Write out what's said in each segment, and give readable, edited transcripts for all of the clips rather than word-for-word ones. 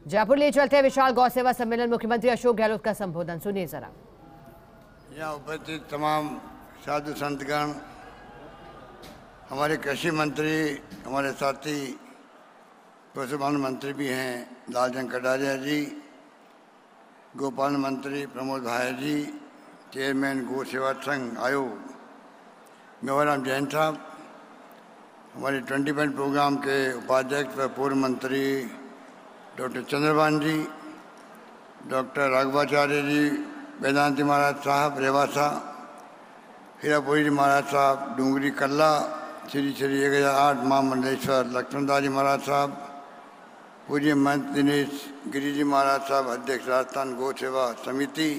जयपुर ले चलते हैं विशाल गौ सेवा सम्मेलन। मुख्यमंत्री अशोक गहलोत का संबोधन सुनिए जरा। यहाँ उपस्थित तमाम साधु संतगण, हमारे कृषि मंत्री, हमारे साथी पशुपालन मंत्री भी हैं लालचंद कटारिया जी, गोपालन मंत्री प्रमोद भाई जी, चेयरमैन गौ सेवा संघ आयोग मेवाराम जैन साहब, हमारे 20 प्रोग्राम के उपाध्यक्ष व पूर्व मंत्री डॉक्टर चंद्रभान जी, डॉक्टर राघवाचार्य जी, वेदांति महाराज साहब रेवासा, हीरापुरी जी महाराज साहब डूंगरी कल्ला, श्री श्री 1008 महामंडलेश्वर लक्ष्मणदास जी महाराज साहब, पूज्य महंत दिनेश गिरी जी महाराज साहब अध्यक्ष राजस्थान गौ सेवा समिति,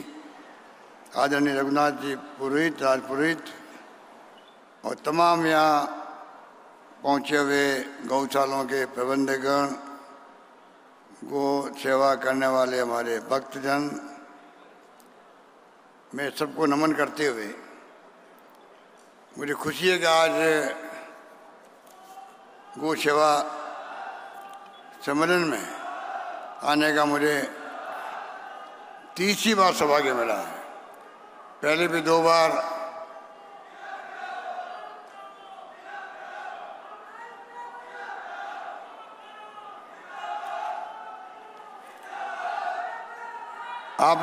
आदरणीय रघुनाथ जी पुरोहित राजपुरोहित और तमाम यहाँ पहुँचे हुए गौशालाओं के प्रबंधकगण, गौ सेवा करने वाले हमारे भक्तजन, मैं सबको नमन करते हुए मुझे खुशी है कि आज गौ सेवा सम्मेलन में आने का मुझे तीसरी बार सौभाग्य मिला है। पहले भी 2 बार आप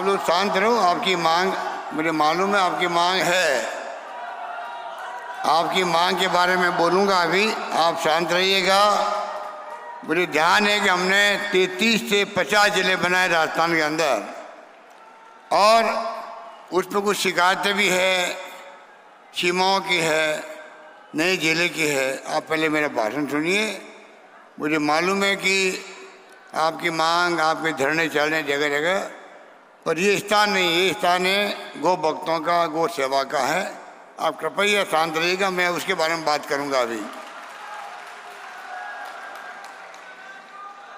लोग शांत रहो। आपकी मांग मुझे मालूम है, आपकी मांग है, आपकी मांग के बारे में बोलूँगा अभी, आप शांत रहिएगा। मुझे ध्यान है कि हमने 33 से 50 जिले बनाए राजस्थान के अंदर और उसमें कुछ शिकायतें भी है, सीमाओं की है, नए जिले की है। आप पहले मेरा भाषण सुनिए। मुझे मालूम है कि आपकी मांग, आपके धरने चल रहे जगह जगह, पर ये स्थान नहीं, ये स्थान है गौ भक्तों का, गौ सेवा का है। आप कृपया शांत रहिएगा, मैं उसके बारे में बात करूंगा अभी।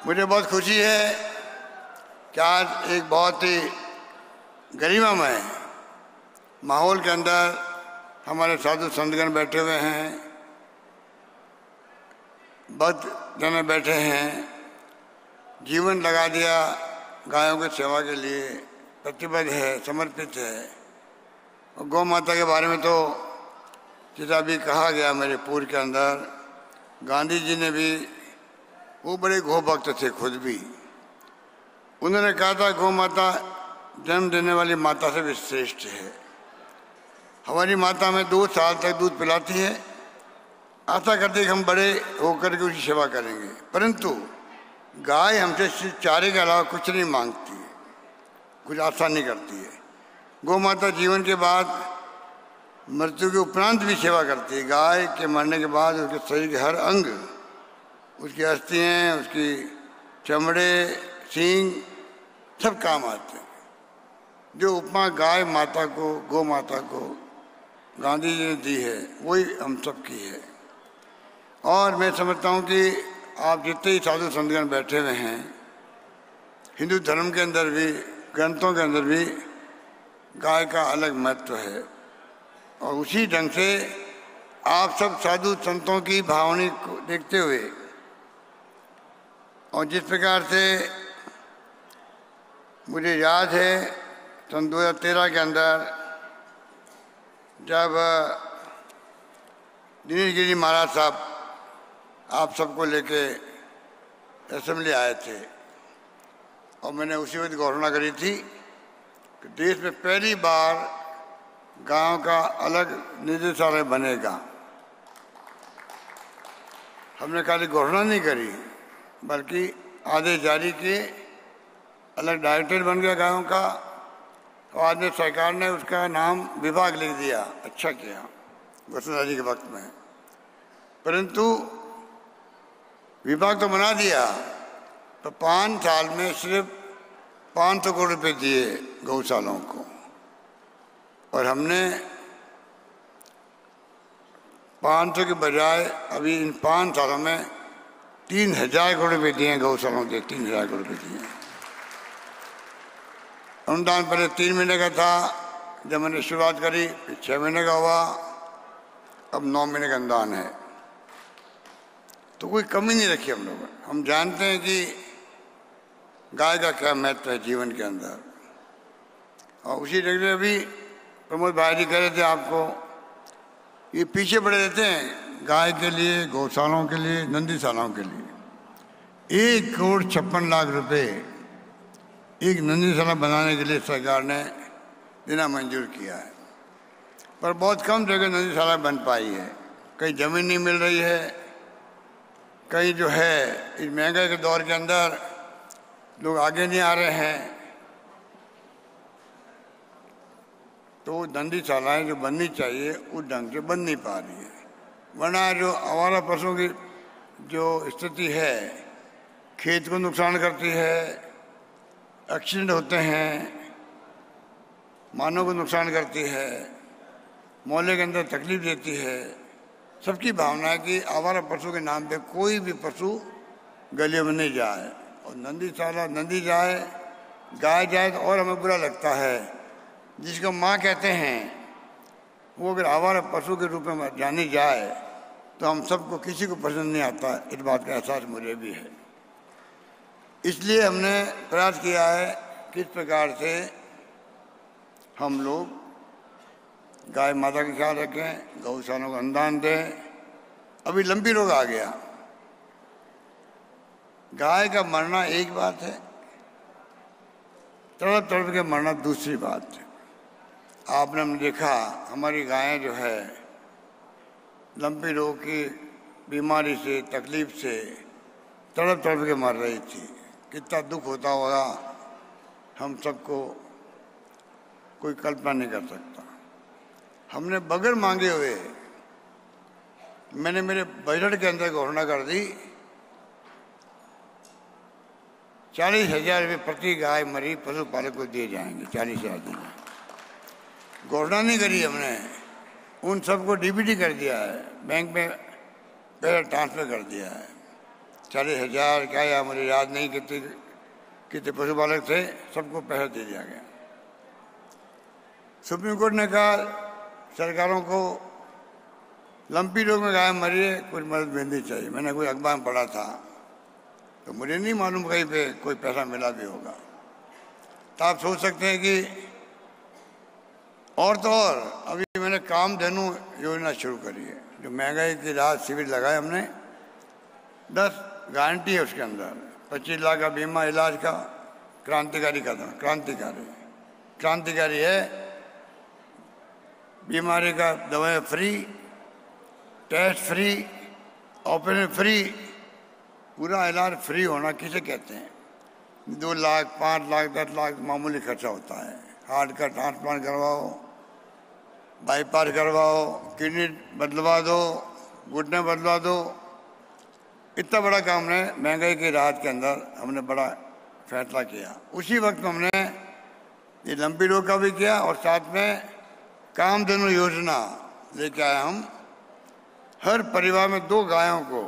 मुझे बहुत खुशी है कि आज एक बहुत ही गरिमामय माहौल के अंदर हमारे साधु संतगण बैठे हुए हैं, भक्त जन बैठे हैं, जीवन लगा दिया गायों की सेवा के लिए, प्रतिबद्ध है, समर्पित है। और गौ माता के बारे में तो जैसा भी कहा गया मेरे पूर्व के अंदर, गांधी जी ने भी, वो बड़े गौ भक्त थे खुद भी, उन्होंने कहा था गौ माता जन्म देने वाली माता से भी श्रेष्ठ है। हमारी माता में 2 साल तक दूध पिलाती है, आशा करते कि हम बड़े होकर के उसकी सेवा करेंगे, परंतु गाय हमसे सिर्फ चारे के अलावा कुछ नहीं मांगती है, कुछ आशा नहीं करती है। गौ माता जीवन के बाद, मृत्यु के उपरांत भी सेवा करती है। गाय के मरने के बाद उसके शरीर के हर अंग, उसकी अस्थियाँ, उसकी चमड़े, सींग सब काम आते हैं। जो उपमा गाय माता को, गौ माता को गांधी जी ने दी है, वही हम सब की है। और मैं समझता हूँ कि आप जितने ही साधु संतगण बैठे हुए हैं, हिंदू धर्म के अंदर भी, ग्रंथों के अंदर भी गाय का अलग महत्व है। और उसी ढंग से आप सब साधु संतों की भावना को देखते हुए और जिस प्रकार से मुझे याद है सन 2013 के अंदर जब दिनेश गिरी महाराज साहब आप सबको लेके असेंबली आए थे और मैंने उसी वक्त घोषणा करी थी कि देश में पहली बार गांव का अलग निदेशालय बनेगा। हमने खाली घोषणा नहीं करी, बल्कि आदेश जारी किए, अलग डायरेक्टर बन गया गांव का, और आज में सरकार ने उसका नाम विभाग लिख दिया। अच्छा किया वसुंधरा जी के वक्त में, परंतु विभाग तो बना दिया, तो 5 साल में सिर्फ 500 करोड़ रुपये दिए गौशालाओं को, और हमने 500 के बजाय अभी इन 5 सालों में 3000 करोड़ रुपये दिए गौशालाओं के, 3000 करोड़ रुपये दिए। अनुदान पहले 3 महीने का था जब मैंने शुरुआत करी, फिर 6 महीने का हुआ, अब 9 महीने का अनुदान है। तो कोई कमी नहीं रखी हम लोगों ने। हम जानते हैं कि गाय का क्या महत्व है जीवन के अंदर, और उसी ढंग से अभी प्रमोद भाई जी कह रहे थे आपको, ये पीछे पड़े रहते हैं गाय के लिए, गौशालाओं के लिए, नंदीशालाओं के लिए। 1,56,00,000 रुपए एक नंदीशाला बनाने के लिए सरकार ने देना मंजूर किया है, पर बहुत कम जगह नंदीशाला बन पाई है। कहीं जमीन नहीं मिल रही है, कहीं जो है इस महंगाई के दौर के अंदर लोग आगे नहीं आ रहे हैं, तो नंदीशालाएँ जो बननी चाहिए उस ढंग से बन नहीं पा रही है। वरना जो आवारा पशुओं की जो स्थिति है, खेत को नुकसान करती है, एक्सीडेंट होते हैं, मानव को नुकसान करती है, मोहल्ले के अंदर तकलीफ देती है। सबकी भावना है कि आवारा पशु के नाम पे कोई भी पशु गलियों में नहीं जाए, और नंदीशाला नंदी जाए, गाय जाए तो और हमें बुरा लगता है। जिसको माँ कहते हैं वो अगर आवारा पशु के रूप में जानी जाए तो हम सबको किसी को पसंद नहीं आता। इस बात का एहसास मुझे भी है। इसलिए हमने प्रयास किया है किस प्रकार से हम लोग गाय माता का ख्याल रखें, गौशालाओं को अनुदान दें। अभी लंबी रोग आ गया, गाय का मरना एक बात है, तड़प तड़प के मरना दूसरी बात है। आपने हमने देखा हमारी गायें जो है लंबी रोग की बीमारी से, तकलीफ से तड़प तड़प के मर रही थी। कितना दुख होता होगा हम सबको कोई कल्पना नहीं कर सकता। हमने बगैर मांगे हुए मैंने मेरे बजट के अंदर घोषणा कर दी 40,000 रुपये प्रति गाय मरी पशुपालक को दिए जाएंगे। 40,000 घोषणा नहीं करी हमने, उन सबको डीबीटी कर दिया है, बैंक में पैसा ट्रांसफर कर दिया है। 40,000 क्या या मुझे याद नहीं कितने पशुपालक थे, सबको पैसा दे दिया गया। सुप्रीम कोर्ट ने कहा सरकारों को लंपी रोग में गाय मरी है, कुछ मदद मिलनी चाहिए। मैंने कोई अखबार में पढ़ा था, तो मुझे नहीं मालूम कहीं पे कोई पैसा मिला भी होगा। तो आप सोच सकते हैं कि और तो और अभी मैंने कामधेनु योजना शुरू करी है, जो महंगाई की राहत शिविर लगाए हमने। 10 गारंटी है उसके अंदर, 25 लाख का बीमा इलाज का। क्रांतिकारी कदम, क्रांतिकारी है। बीमारी का दवाएं free, test free, operation free, पूरा इलाज फ्री होना किसे कहते हैं? 2 लाख, 5 लाख, 10 लाख मामूली खर्चा होता है। हार्ट का ट्रांसप्लांट करवाओ, बाईपास करवाओ, किडनी बदलवा दो, घुटने बदलवा दो। इतना बड़ा काम ने महंगाई की राहत के अंदर हमने बड़ा फैसला किया। उसी वक्त हमने ये लंबी रोग का भी किया और साथ में कामधेनु योजना लेके आए हम। हर परिवार में 2 गायों को,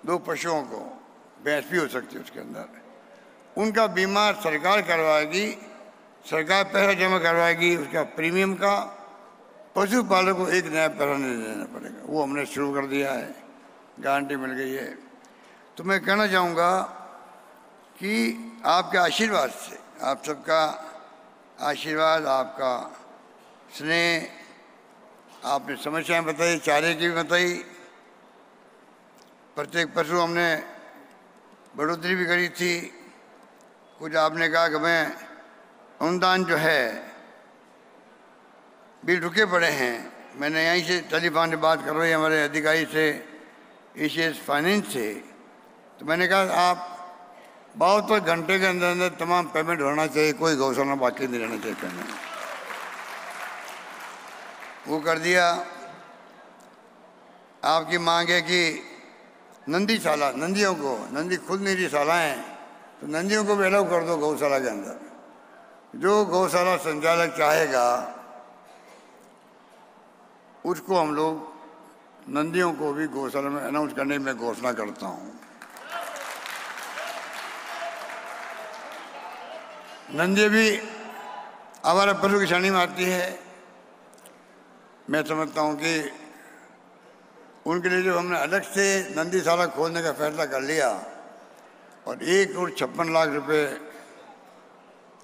2 पशुओं को, भैंस भी हो सकती है उसके अंदर, उनका बीमा सरकार करवाएगी। सरकार पैसा जमा करवाएगी उसका प्रीमियम का, पशुपालक को एक नया पैसा नहीं देना पड़ेगा। वो हमने शुरू कर दिया है, गारंटी मिल गई है। तो मैं कहना चाहूँगा कि आपके आशीर्वाद से, आप सबका आशीर्वाद, आपका स्नेह, आपने समस्याएं बताई, चारे की भी बताई। प्रत्येक पशु हमने बढ़ोतरी भी करी थी। कुछ आपने कहा कि मैं अनुदान जो है भी रुके पड़े हैं। मैंने यहीं से टेलीफोन से बात करवाई हमारे अधिकारी से, एशियस फाइनेंस से। तो मैंने कहा आप 72 घंटे के अंदर अंदर तमाम पेमेंट होना चाहिए, कोई गौशाला बाकी नहीं रहना चाहिए करने। वो कर दिया। आपकी मांग है कि नंदीशाला, नंदियों को, नंदी खुद निजी शालाएँ, तो नंदियों को भी अलाउ कर दो गौशाला के अंदर। जो गौशाला संचालक चाहेगा उसको हम लोग नंदियों को भी गौशाला में अनाउंस करने में घोषणा करता हूँ। नंदी भी आवारा पशु की श्रेणी में आती है। मैं समझता हूँ कि उनके लिए जो हमने अलग से नंदीशाला खोलने का फैसला कर लिया और 1,56,00,000 रुपये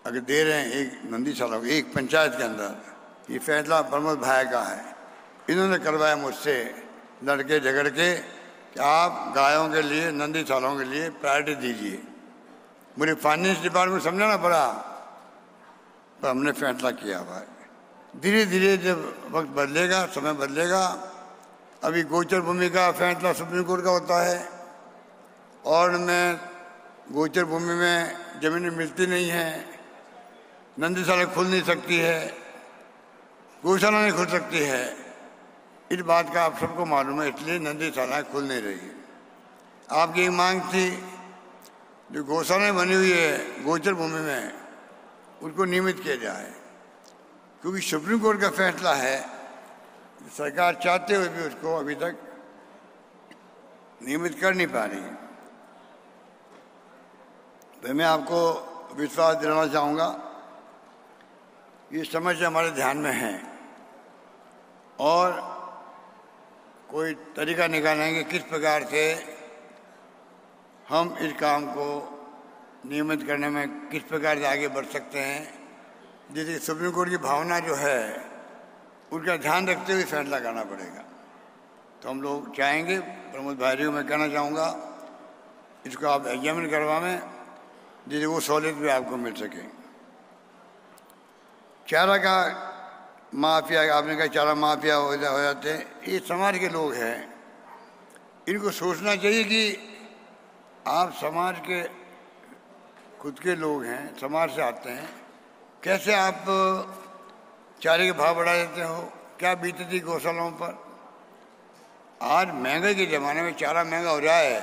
अगर दे रहे हैं एक नंदीशाला को, एक पंचायत के अंदर, ये फैसला प्रमोद भाई का है। इन्होंने करवाया मुझसे लड़के झगड़ के कि आप गायों के लिए, नंदीशालाओं के लिए प्रायोरिटी दीजिए। मुझे फाइनेंस डिपार्टमेंट समझाना पड़ा, पर हमने फैसला किया भाई। धीरे धीरे जब वक्त बदलेगा, समय बदलेगा, अभी गोचर भूमि का फैसला सुप्रीम कोर्ट का होता है और में गोचर भूमि में जमीनें मिलती नहीं हैं, नंदीशाला खुल नहीं सकती है, गौशाला नहीं खुल सकती है। इस बात का आप सबको मालूम है, इसलिए नंदीशालाएँ खुल नहीं रही। आपकी एक मांग थी जो गौशालाएँ बनी हुई है गोचर भूमि में, उनको नियमित किया जाए, क्योंकि सुप्रीम कोर्ट का फैसला है, सरकार चाहते हुए भी उसको अभी तक नियमित कर नहीं पा रही है। तो मैं आपको विश्वास दिलाना चाहूँगा, ये समस्या हमारे ध्यान में है और कोई तरीका निकालेंगे किस प्रकार से हम इस काम को नियमित करने में किस प्रकार से आगे बढ़ सकते हैं, जिससे सुप्रीम कोर्ट की भावना जो है उनका ध्यान रखते हुए फैसला करना पड़ेगा। तो हम लोग चाहेंगे, प्रमोद भाई को मैं कहना चाहूँगा, इसको आप एग्जामिन करवाएं जिससे वो सहूलियत भी आपको मिल सके। चारा का माफिया, आपने कहा चारा माफिया हो जाते हैं, ये समाज के लोग हैं। इनको सोचना चाहिए कि आप समाज के खुद के लोग हैं, समाज से आते हैं, कैसे आप चारे के भाव बढ़ा देते हो? क्या बीती थी गौशालाओं पर? आज महंगाई के ज़माने में चारा महंगा हो जाए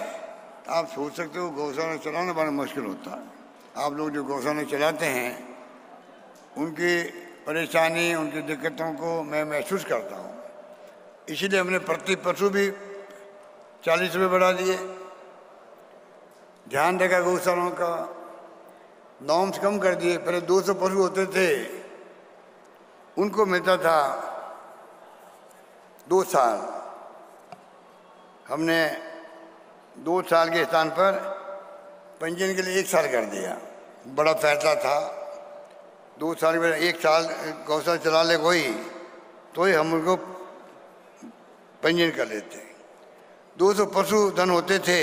तो आप सोच सकते हो गौशाला चलाना बड़ा मुश्किल होता है। आप लोग जो गौशाला चलाते हैं उनकी परेशानी, उनकी दिक्कतों को मैं महसूस करता हूँ। इसीलिए हमने प्रति पशु भी 40 रुपये बढ़ा दिए, ध्यान रखा गौशालाओं का, नॉर्म्स कम कर दिए। पहले 200 पशु होते थे, उनको मिलता था 2 साल, हमने 2 साल के स्थान पर पंजीयन के लिए 1 साल कर दिया। बड़ा फैसला था। 2 साल में 1 साल गौशाला चला ले कोई तो ही हम उनको पंजीयन कर लेते। 200 पशु धन होते थे,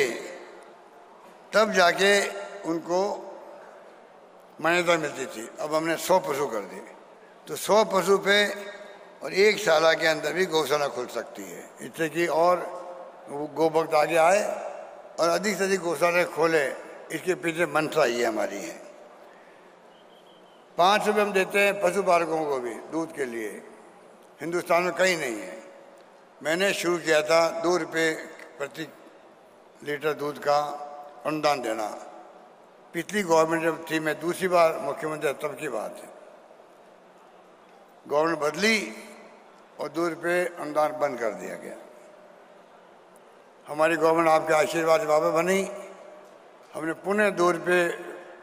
तब जाके उनको मान्यता मिलती थी। अब हमने 100 पशु कर दिए, तो 100 पशु पे और 1 साल के अंदर भी गौशाला खुल सकती है, इससे कि और गोभक्त आगे आए और अधिक से अधिक गौशाला खोले। इसके पीछे मंशा ये हमारी है। 5 रुपये हम देते हैं पशुपालकों को भी दूध के लिए, हिंदुस्तान में कहीं नहीं है। मैंने शुरू किया था 2 रुपये प्रति लीटर दूध का अनुदान देना। पिछली गवर्नमेंट जब थी, मैं दूसरी बार मुख्यमंत्री तब की बात है, गवर्नमेंट बदली और 2 रुपये अनुदान बंद कर दिया गया। हमारी गवर्नमेंट आपके आशीर्वाद वापस बनी, हमने पुनः 2 रुपये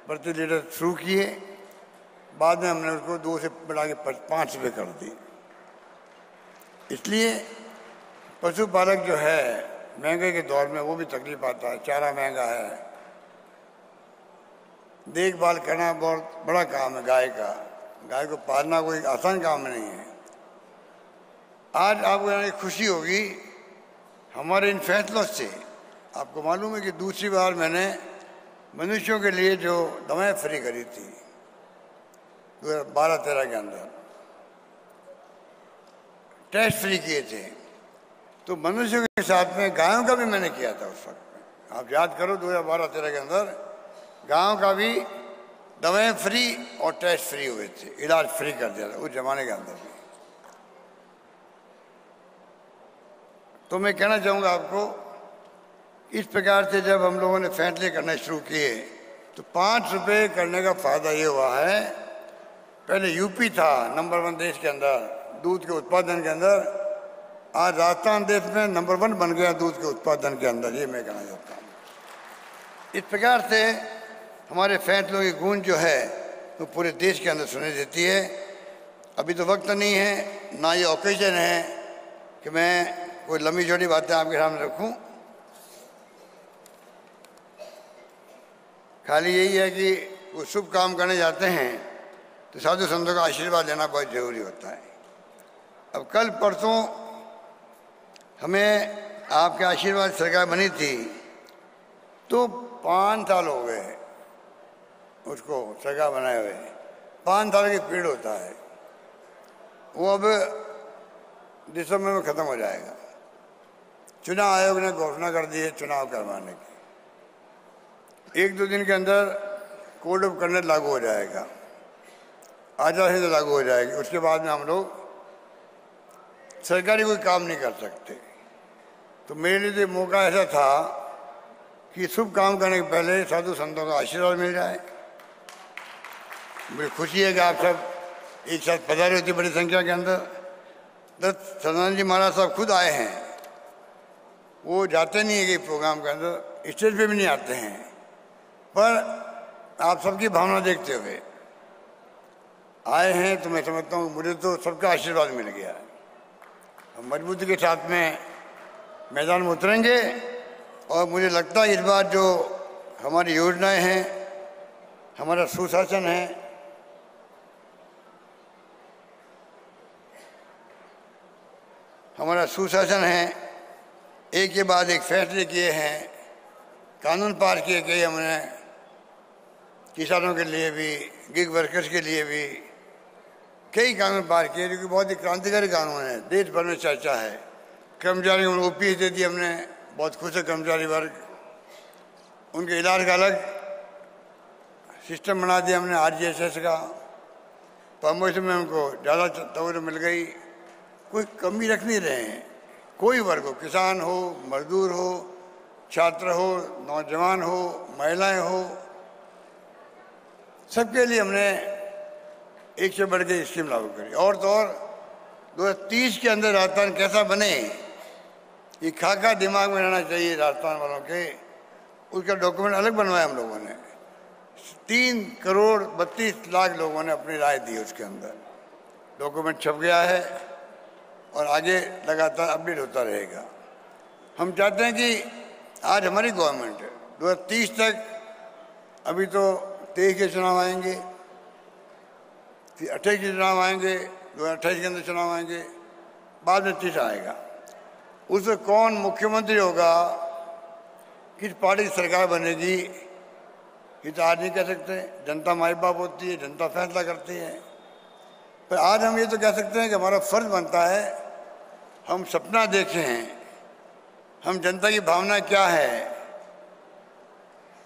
प्रति लीटर शुरू किए। बाद में हमने उसको 2 से बढ़ा के 5 रुपये कर दी। इसलिए पशुपालक जो है महंगाई के दौर में वो भी तकलीफ आता है। चारा महंगा है, देखभाल करना बहुत बड़ा काम है गाय का। गाय को पालना कोई आसान काम नहीं है। आज आपको यहाँ खुशी होगी हमारे इन फैसलों से। आपको मालूम है कि दूसरी बार मैंने मनुष्यों के लिए जो दवाएं फ्री करी थी 2012-13 के अंदर, टेस्ट फ्री किए थे, तो मनुष्यों के साथ में गायों का भी मैंने किया था उस वक्त। आप याद करो 2012-13 के अंदर गायों का भी दवाएं फ्री और टेस्ट फ्री हुए थे, इलाज फ्री कर दिया था उस जमाने के अंदर भी। तो मैं कहना चाहूँगा आपको, इस प्रकार से जब हम लोगों ने फैसले करना शुरू किए तो 5 रुपये करने का फायदा ये हुआ है, पहले यूपी था नंबर 1 देश के अंदर दूध के उत्पादन के अंदर, आज राजस्थान देश में नंबर 1 बन गया दूध के उत्पादन के अंदर। ये मैं कहना चाहता हूँ। इस प्रकार से हमारे फैसलों की गूंज जो है वो पूरे देश के अंदर सुनाई देती है। अभी तो वक्त नहीं है, ना ये ओकेजन है कि मैं कोई लंबी छोटी बातें आपके सामने रखूं। खाली यही है कि वो शुभ काम करने जाते हैं तो साधु संतों का आशीर्वाद लेना बहुत जरूरी होता है। अब कल परसों हमें आपके आशीर्वाद सरकार बनी थी तो 5 साल हो गए उसको सरकार बनाए हुए। 5 साल की पीरियड होता है, वो अब दिसंबर में ख़त्म हो जाएगा। चुनाव आयोग ने घोषणा कर दी है चुनाव करवाने की। 1-2 दिन के अंदर कोड ऑफ कंडक्ट लागू हो जाएगा, आचार संहिता लागू हो जाएगी। उसके बाद में हम लोग सरकारी कोई काम नहीं कर सकते। तो मेरे लिए तो मौका ऐसा था कि शुभ काम करने के पहले साधु संतों का आशीर्वाद मिल जाए। मुझे खुशी है कि आप सब एक साथ पधारे होती बड़ी संख्या के अंदर। दत्त सदानंद जी महाराज साहब खुद आए हैं, वो जाते नहीं है कि प्रोग्राम के अंदर, स्टेज पे भी नहीं आते हैं, पर आप सबकी भावना देखते हुए आए हैं। तो मैं समझता हूँ मुझे तो सबका आशीर्वाद मिल गया है। हम मजबूती के साथ में मैदान में उतरेंगे और मुझे लगता है इस बार जो हमारी योजनाएं हैं, हमारा सुशासन है, एक के बाद एक फैसले किए हैं, कानून पास किए गए हमने किसानों के लिए भी, गिग वर्कर्स के लिए भी कई कानून पास किए जो कि बहुत ही क्रांतिकारी कानून है। देश भर में चर्चा है। कर्मचारियों को ओपीएस दे दी हमने, बहुत खुश है कर्मचारी वर्ग। उनके इलाज का अलग सिस्टम बना दिया हमने आरजीएसएस का। प्रमोशन में उनको ज़्यादा तवज्जो मिल गई। कोई कमी रख नहीं रहे हैं, कोई वर्ग हो, किसान हो, मजदूर हो, छात्र हो, नौजवान हो, महिलाएं हो, सबके लिए हमने एक से बढ़ के स्कीम लागू करी। और तो और 2030 के अंदर राजस्थान कैसा बने, ये खाका दिमाग में रहना चाहिए राजस्थान वालों के। उसका डॉक्यूमेंट अलग बनवाया हम लोगों ने। 3,32,00,000 लोगों ने अपनी राय दी उसके अंदर। डॉक्यूमेंट छप गया है और आगे लगातार अपडेट होता रहेगा। हम चाहते हैं कि आज हमारी गवर्नमेंट है, 2030 तक, अभी तो 23 के चुनाव आएंगे, फिर 28 के चुनाव आएंगे, 2028 के अंदर चुनाव आएंगे, बाद में 30 आएगा। उसमें कौन मुख्यमंत्री होगा, किस पार्टी की सरकार बनेगी, ये तो आज नहीं कह सकते। जनता माई बाप होती है, जनता फैसला करती है। पर आज हम ये तो कह सकते हैं कि हमारा फर्ज बनता है, हम सपना देखें, हम जनता की भावना क्या है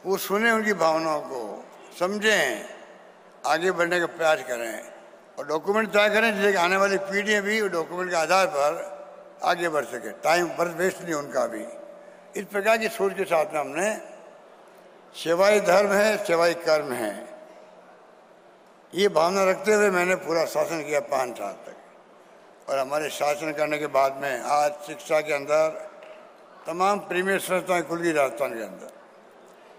वो सुने, उनकी भावनाओं को समझें, आगे बढ़ने का प्रयास करें और डॉक्यूमेंट तय करें जिससे आने वाली पीढ़ियाँ भी डॉक्यूमेंट के आधार पर आगे बढ़ सके। टाइम पर वेस्ट नहीं उनका भी। इस प्रकार की सोच के साथ में हमने सेवाई धर्म है, सेवाई कर्म है, ये भावना रखते हुए मैंने पूरा शासन किया 5 साल तक। और हमारे शासन करने के बाद में आज शिक्षा के अंदर तमाम प्रीमियर संस्थाएं खुल गई राजस्थान के अंदर।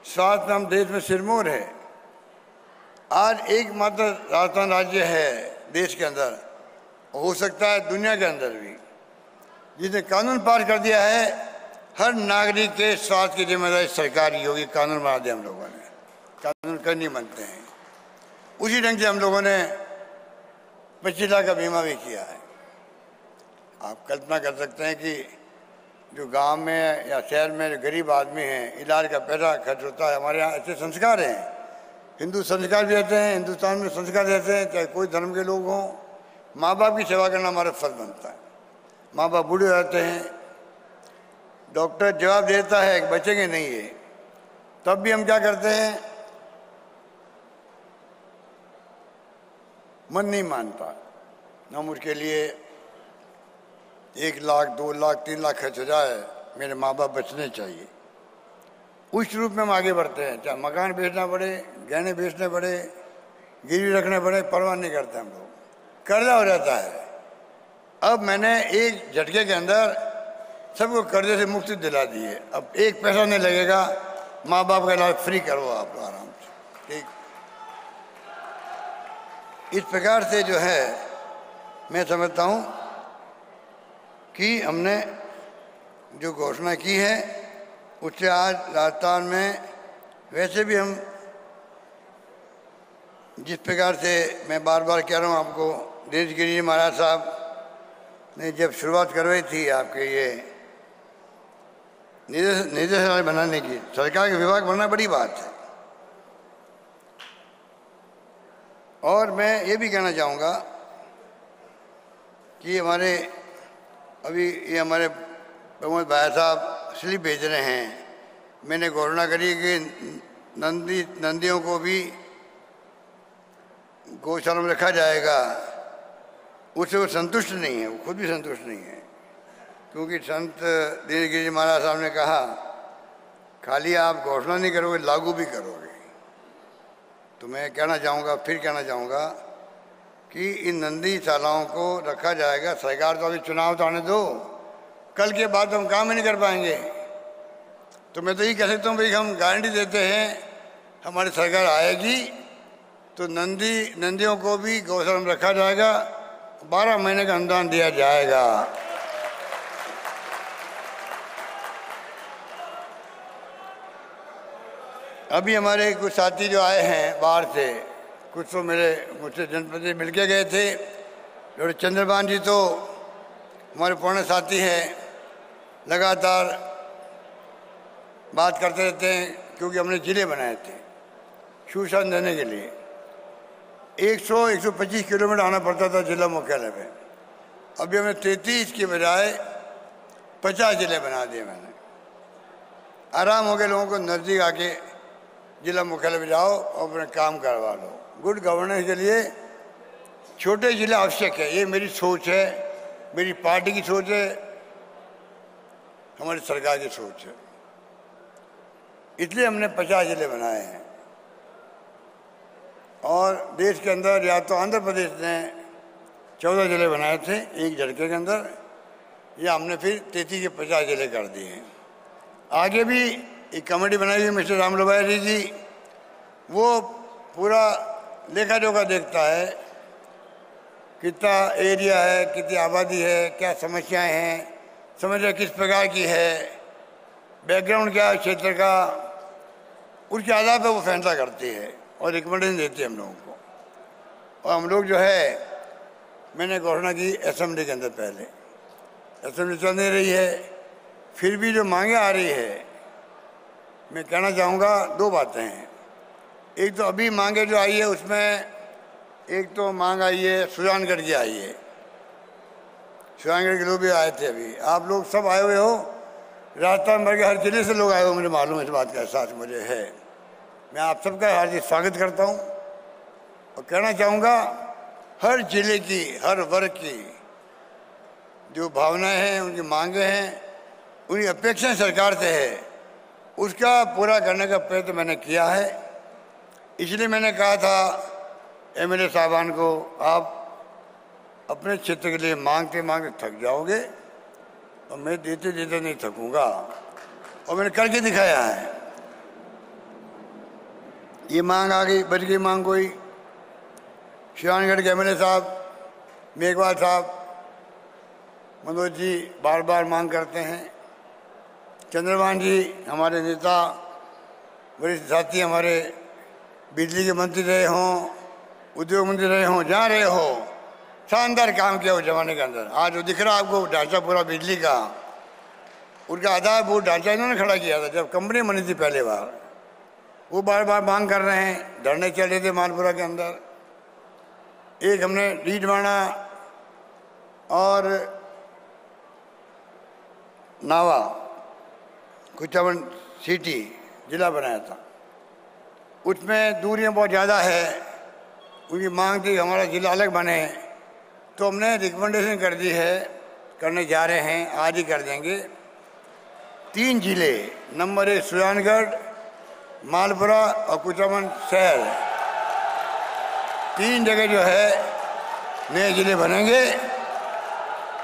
साथ में हम देश में सिरमौर है। आज एकमात्र राजस्थान राज्य है देश के अंदर, हो सकता है दुनिया के अंदर भी, जिसने कानून पास कर दिया है हर नागरिक के स्वास्थ्य की जिम्मेदारी सरकार की होगी। कानून बना दिया हम लोगों ने, कानून कर नहीं बनते हैं। उसी ढंग से हम लोगों ने 25 लाख का बीमा भी किया है। आप कल्पना कर सकते हैं कि जो गांव में या शहर में जो गरीब आदमी हैं, इलाज का पैसा खर्च होता है। हमारे यहाँ ऐसे संस्कार हैं, हिंदू संस्कार भी रहते हैं, हिंदुस्तान में संस्कार रहते हैं, चाहे कोई धर्म के लोग हों। माँ बाप की सेवा करना हमारा फर्ज बनता है। माँ बाप बूढ़े हो जाते हैं, डॉक्टर जवाब देता है कि बचेंगे नहीं ये, तब भी हम क्या करते हैं, मन नहीं मानता। हम उसके लिए 1 लाख, 2 लाख, 3 लाख खर्च हो जाए, मेरे माँ बाप बचने चाहिए, उस रूप में हम आगे बढ़ते हैं। चाहे मकान बेचना पड़े, गहने बेचने पड़े, गिरवी रखने पड़े, परवाह नहीं करते हम लोग। कर्जा हो जाता है। अब मैंने एक झटके के अंदर सबको कर्जे से मुक्ति दिला दी है। अब 1 पैसा नहीं लगेगा, माँ बाप का इलाज फ्री करो आप आराम से। ठीक, इस प्रकार से जो है मैं समझता हूँ कि हमने जो घोषणा की है उससे आज राजस्थान में वैसे भी हम जिस प्रकार से मैं बार बार कह रहा हूँ आपको, दिनेश गिरि जी महाराज साहब ने जब शुरुआत करवाई थी आपके ये निदेशालय बनाने की, सरकार के विभाग बनना बड़ी बात है। और मैं ये भी कहना चाहूँगा कि हमारे अभी ये हमारे प्रमोद भाई साहब स्लिप भेज रहे हैं। मैंने घोषणा करी कि नंदियों को भी गौशाला में रखा जाएगा। उससे वो संतुष्ट नहीं है, वो खुद भी संतुष्ट नहीं है, क्योंकि संत दिनेश गिरि जी महाराज साहब ने कहा खाली आप घोषणा नहीं करोगे, लागू भी करोगे। तो मैं कहना चाहूँगा, फिर कहना चाहूँगा कि इन नंदीशालाओं को रखा जाएगा। सरकार तो अभी चुनाव तो आने दो, कल के बाद हम काम ही नहीं कर पाएंगे। तो मैं तो यही कह सकता हूँ भाई, हम गारंटी देते हैं हमारी सरकार आएगी तो नंदियों को भी गौशाला में रखा जाएगा, 12 महीने का अनुदान दिया जाएगा। अभी हमारे कुछ साथी जो आए हैं बाहर से, कुछ तो मुझसे जनप्रतिनिधि मिल के गए थे। डॉक्टर चंद्रभान जी तो हमारे पुराने साथी हैं, लगातार बात करते रहते हैं, क्योंकि हमने जिले बनाए थे सूचना देने के लिए। 100-125 किलोमीटर आना पड़ता था जिला मुख्यालय पे। अभी हमने 33 की बजाय 50 जिले बना दिए। मैंने आराम हो गया, लोगों को नज़दीक आके जिला मुख्यालय पे जाओ और अपना काम करवा लो। गुड गवर्नेंस के लिए छोटे जिले आवश्यक है, ये मेरी सोच है, मेरी पार्टी की सोच है, हमारी सरकार की सोच है। इसलिए हमने 50 जिले बनाए हैं। और देश के अंदर या तो आंध्र प्रदेश ने 14 जिले बनाए थे एक झटके के अंदर, या हमने फिर 33 के 50 जिले कर दिए हैं। आगे भी एक कमेटी बनाई हुई मिस्टर राम लोबारी जी, वो पूरा लेखा जोखा देखता है, कितना एरिया है, कितनी आबादी है, क्या समस्याएं हैं, समस्या किस प्रकार की है, बैकग्राउंड क्या है क्षेत्र का, उसके आधार पर वो फैसला करती है और रिकमेंडेशन देती है हम लोगों को। और हम लोग जो है, मैंने घोषणा की असेंबली के अंदर, पहले असेंबली चल नहीं रही है, फिर भी जो मांगे आ रही है, मैं कहना चाहूँगा 2 बातें हैं। एक तो अभी मांगे जो आई है उसमें, एक तो मांग आई है सुजानगढ़ की आई है। सुजानगढ़ के लोग भी आए थे, अभी आप लोग सब आए हुए हो, राजस्थान भर के हर जिले से लोग आए हो, मुझे मालूम है, इस बात का एहसास मुझे है। मैं आप सबका हार्दिक स्वागत करता हूँ और कहना चाहूँगा हर जिले की, हर वर्ग की जो भावनाएं हैं, उनकी मांगे हैं, उनकी अपेक्षाएं सरकार से है, उसका पूरा करने का प्रयत्न मैंने किया है। इसलिए मैंने कहा था एमएलए साहबान को, आप अपने क्षेत्र के लिए मांगते मांगते थक जाओगे और मैं देते देते नहीं थकूंगा, और मैंने करके दिखाया है। ये मांग आ गई, बच गई मांग कोई। शिवानगढ़ के एमएलए साहब मेघवाल साहब, मनोज जी बार बार मांग करते हैं। चंद्रभान जी हमारे नेता, वरिष्ठ साथी, हमारे बिजली के मंत्री रहे हों, उद्योग मंत्री रहे हों, जहाँ रहे हो, शानदार काम किया उस जमाने के अंदर। आज वो दिख रहा आपको ढांचा पूरा बिजली का, उनका आधारभूत ढांचा इन्होंने खड़ा किया था जब कंपनी बनी थी पहले बार। वो बार बार मांग कर रहे हैं, धरने चल रहे थे मालपुरा के अंदर। एक हमने रीडवाणा और नावा कुचावन सिटी जिला बनाया था, उसमें दूरियां बहुत ज़्यादा है, उनकी मांग थी हमारा जिला अलग बने, तो हमने रिकमेंडेशन कर दी है, करने जा रहे हैं, आज ही कर देंगे। 3 जिले, नंबर 1 सुजानगढ़, मालपुरा और कुचामन शहर, 3 जगह जो है नए जिले बनेंगे।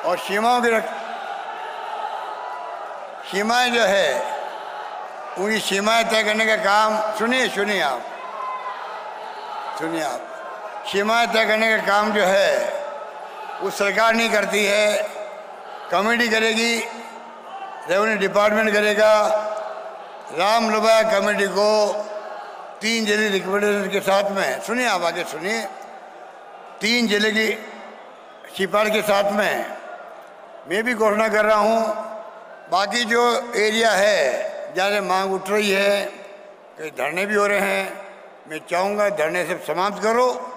और सीमाएं जो है, उनकी सीमाएं तय करने का काम, सुनिए आप, सीमाएं तय करने का काम जो है वो सरकार नहीं करती है, कमेटी करेगी, रेवेन्यू डिपार्टमेंट करेगा। राम लोभाया कमेटी को 3 जिले रिकमेंडेशन के साथ में, सुनिए आप आगे सुनिए, 3 जिले की सिफारिश के साथ में मैं भी घोषणा कर रहा हूँ। बाकी जो एरिया है जहाँ से मांग उठ रही है, कई धरने भी हो रहे हैं, मैं चाहूँगा धरने से समाप्त करो।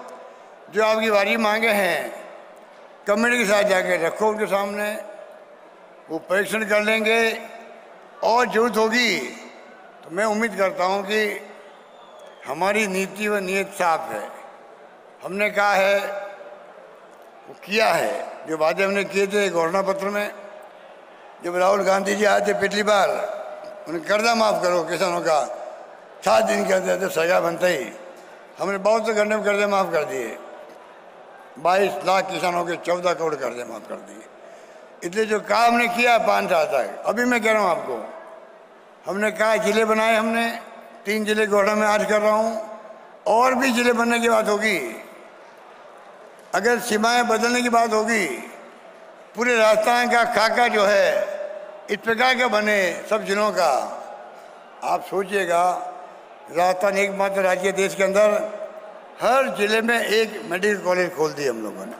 जो आपकी वारी मांगे हैं कमेटी के साथ जाके रखो उनके सामने, वो परीक्षण कर लेंगे और जरूरत होगी तो मैं उम्मीद करता हूँ कि हमारी नीति व नीयत साफ है। हमने कहा है वो किया है, जो वादे हमने किए थे घोषणा पत्र में। जब राहुल गांधी जी आए थे पिछली बार, उन्हें कर्जा माफ़ करो किसानों का, 7 दिन के अंदर सरकार बनते ही हमने बहुत से घंटे में कर्जे माफ़ कर दिए। 22 लाख किसानों के 14 करोड़ कर्जे माफ़ कर दिए। इसलिए जो काम हमने किया 5 साल तक, अभी मैं कह रहा हूँ आपको, हमने कहा जिले बनाए, हमने 3 जिले घोषणा में आज कर रहा हूँ, और भी जिले बनने की बात होगी। अगर सीमाएं बदलने की बात होगी, पूरे राजस्थान का खाका जो है इस प्रकार का बने सब जिलों का। आप सोचिएगा, राजस्थान एकमात्र राज्य है देश के अंदर हर जिले में एक मेडिकल कॉलेज खोल दिए हम लोगों ने।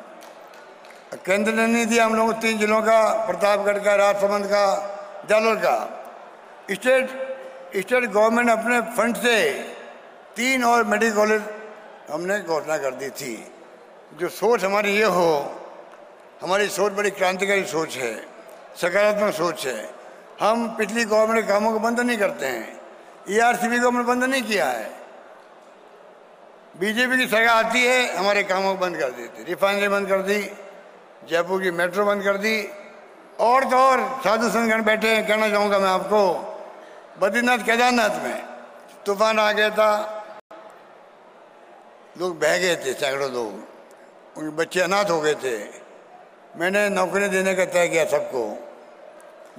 केंद्र ने नहीं दिया हम लोगों को 3 जिलों का, प्रतापगढ़ का, राजसमंद का, जालोर का। स्टेट गवर्नमेंट अपने फंड से 3 और मेडिकल कॉलेज हमने घोषणा कर दी थी। जो सोच हमारी ये हो, हमारी सोच बड़ी क्रांतिकारी सोच है, सकारात्मक सोच है। हम पिछली गवर्नमेंट के कामों को बंद नहीं करते हैं। ERCB को हमने बंद नहीं किया है। बीजेपी की सरकार आती है, हमारे कामों को बंद कर देती, रिफाइनरी बंद कर दी, जयपुर की मेट्रो बंद कर दी, और तो और साधु संतगण बैठे हैं। कहना चाहूँगा मैं आपको, बद्रीनाथ केदारनाथ में तूफान आ गया था, लोग बह गए थे, सैकड़ों लोग, उनके बच्चे अनाथ हो गए थे। मैंने नौकरी देने का तय किया सबको,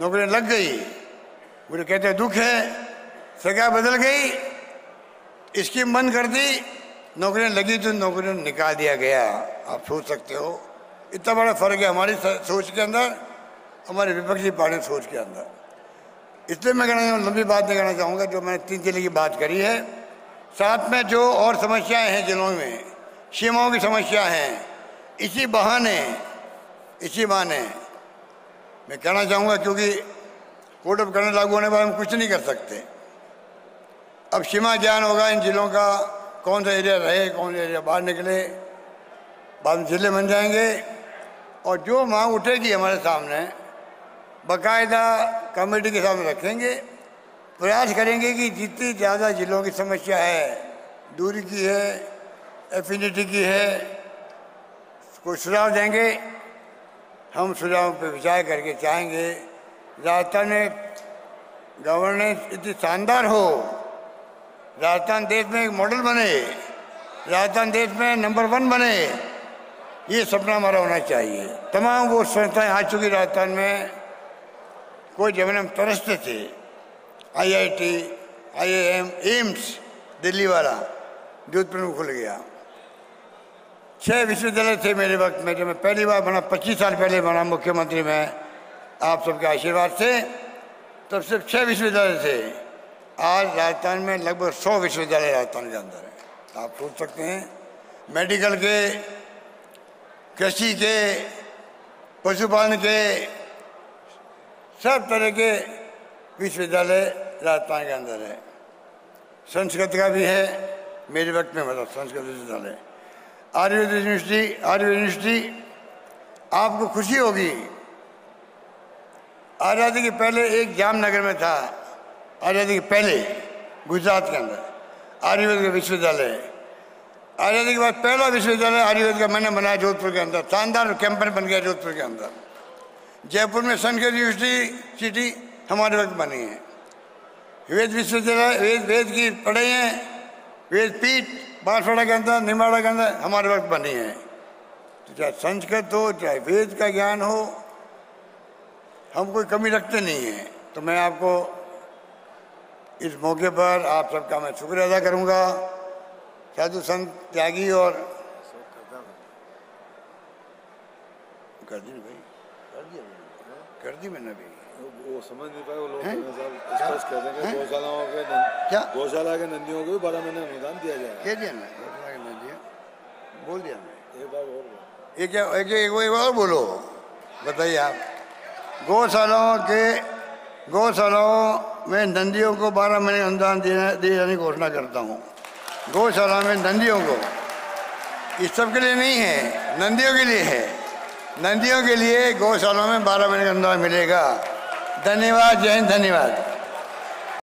नौकरी लग गई। मुझे कहते दुख है, सरकार बदल गई, स्कीम बंद कर दी, नौकरियां लगी तो नौकरियां निकाल दिया गया। आप सोच सकते हो इतना बड़ा फर्क है हमारी सोच के अंदर, हमारे विपक्षी पार्टी सोच के अंदर। इसलिए मैं कहना लंबी बात नहीं करना चाहूँगा। जो मैंने 3 जिले की बात करी है, साथ में जो और समस्याएं हैं जिलों में, सीमाओं की समस्या हैं, इसी बहाने मैं कहना चाहूँगा, क्योंकि कोड ऑफ कंडक्ट लागू होने के बाद हम कुछ नहीं कर सकते। अब सीमा ज्ञान होगा इन जिलों का, कौन सा एरिया रहे, कौन सा एरिया बाहर निकले, बाद में जिले बन जाएंगे। और जो मांग उठेगी हमारे सामने, बाकायदा कमेटी के सामने रखेंगे, प्रयास करेंगे कि जितनी ज़्यादा जिलों की समस्या है, दूरी की है, एफिनिटी की है, कोई सुझाव देंगे। हम सुझावों पर विचार करके चाहेंगे राजस्थान में गवर्नेंस इतनी शानदार हो, राजस्थान देश में एक मॉडल बने, राजस्थान देश में नंबर 1 बने, ये सपना हमारा होना चाहिए। तमाम वो संस्थाएं आ चुकी राजस्थान में, कोई जब हम तरसते थे, IIT, IIM, एम्स दिल्ली वाला जोधपुर में खुल गया। 6 विश्वविद्यालय थे मेरे वक्त में, जब मैं पहली बार बना, 25 साल पहले बना मुख्यमंत्री में, आप सबके आशीर्वाद से। तब सिर्फ 6 विश्वविद्यालय थे। आज राजस्थान में लगभग 100 विश्वविद्यालय राजस्थान के अंदर है। आप सोच सकते हैं, मेडिकल के, कृषि के, पशुपालन के, सब तरह के विश्वविद्यालय राजस्थान के अंदर है। संस्कृत का भी है मेरे वक्त में, मतलब संस्कृत विश्वविद्यालय, आयुर्वेद यूनिवर्सिटी। आपको खुशी होगी, आज़ादी के पहले एक जामनगर में था, आज़ादी के पहले गुजरात के अंदर आयुर्वेद का विश्वविद्यालय। आज़ादी के बाद पहला विश्वविद्यालय आयुर्वेद का मैंने बनाया जोधपुर के अंदर, शानदार कैंपस बन गया जोधपुर के अंदर। जयपुर में संस्कृत यूनिवर्सिटी हमारे वक्त बनी है। वेद विश्वविद्यालय, वेद की पढ़ाई हैं, वेद पीठ बांसवाड़ा के अंदर, निमाड़ा के अंदर हमारे वक्त बनी है। तो चाहे संस्कृत हो, चाहे वेद का ज्ञान हो, हम कोई कमी रखते नहीं हैं। तो मैं आपको इस मौके पर आप सबका मैं शुक्रिया अदा करूंगा। साधु संत त्यागी और कर दी भाई, कर दी मैंने भी। वो समझ नहीं पाए वो लोग स्पष्ट कह देंगे गौशालाओं के क्या गौशाला के नंदियों को भी 12 महीने अनुदान दिया जाएगा। कह दिया ना, नहीं दिया, बोल दिया मैं। एक बार और एक बार और बोलो, बताइए आप। गौशालाओं में नंदियों को 12 महीने अनुदान दिए जाने की घोषणा करता हूँ। गौशाला में नंदियों को, इस सब के लिए नहीं है, नंदियों के लिए है। नंदियों के लिए गौशालाओं में 12 महीने का अनुदान मिलेगा। धन्यवाद, जय हिंद, धन्यवाद।